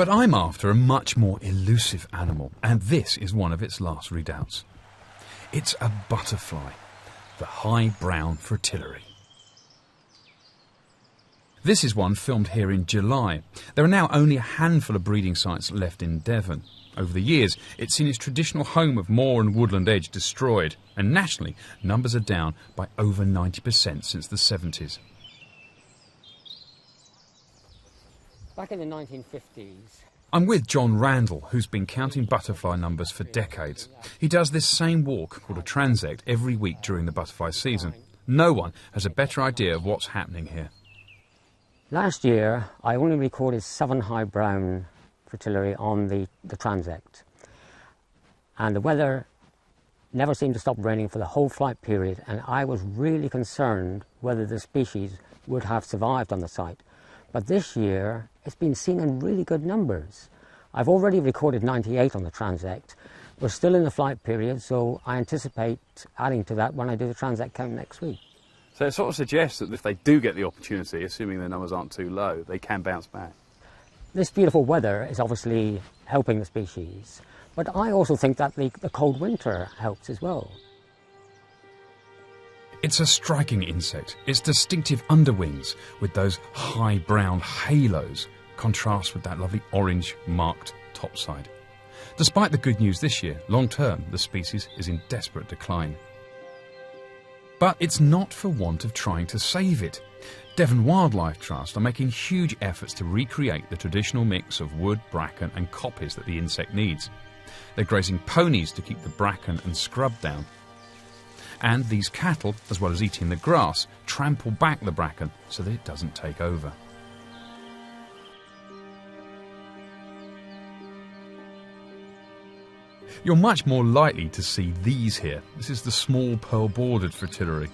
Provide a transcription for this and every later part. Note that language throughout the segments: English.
But I'm after a much more elusive animal, and this is one of its last redoubts. It's a butterfly, the high brown fritillary. This is one filmed here in July. There are now only a handful of breeding sites left in Devon. Over the years, it's seen its traditional home of moor and woodland edge destroyed, and nationally, numbers are down by over 90% since the 70s. Back in the 1950s... I'm with John Randall, who's been counting butterfly numbers for decades. He does this same walk, called a transect, every week during the butterfly season. No one has a better idea of what's happening here. Last year, I only recorded 7 high brown fritillary on the transect. And the weather never seemed to stop raining for the whole flight period, and I was really concerned whether the species would have survived on the site. But this year, it's been seen in really good numbers. I've already recorded 98 on the transect. We're still in the flight period, so I anticipate adding to that when I do the transect count next week. So it sort of suggests that if they do get the opportunity, assuming their numbers aren't too low, they can bounce back. This beautiful weather is obviously helping the species, but I also think that the cold winter helps as well. It's a striking insect. Its distinctive underwings with those high brown halos contrast with that lovely orange marked topside. Despite the good news this year, long term the species is in desperate decline. But it's not for want of trying to save it. Devon Wildlife Trust are making huge efforts to recreate the traditional mix of wood, bracken and coppice that the insect needs. They're grazing ponies to keep the bracken and scrub down. And these cattle, as well as eating the grass, trample back the bracken so that it doesn't take over. You're much more likely to see these here. This is the small pearl-bordered fritillary.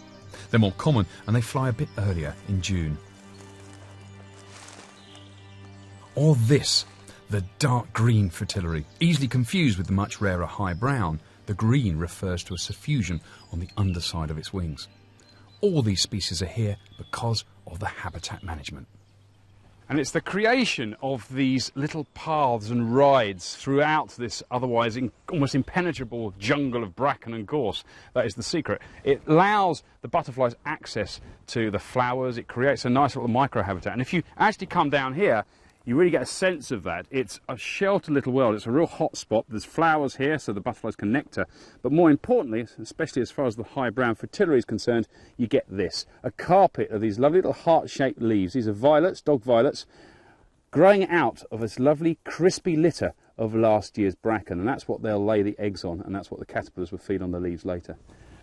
They're more common and they fly a bit earlier in June. Or this, the dark green fritillary, easily confused with the much rarer high brown. The green refers to a suffusion on the underside of its wings. All these species are here because of the habitat management. And it's the creation of these little paths and rides throughout this otherwise almost impenetrable jungle of bracken and gorse that is the secret. It allows the butterflies access to the flowers. It creates a nice little microhabitat. And if you actually come down here, you really get a sense of that. It's a sheltered little world. It's a real hot spot. There's flowers here so the butterflies can nectar. But more importantly, especially as far as the high brown fritillary is concerned, you get this. A carpet of these lovely little heart-shaped leaves. These are violets, dog violets, growing out of this lovely crispy litter of last year's bracken. And that's what they'll lay the eggs on, and that's what the caterpillars will feed on the leaves later.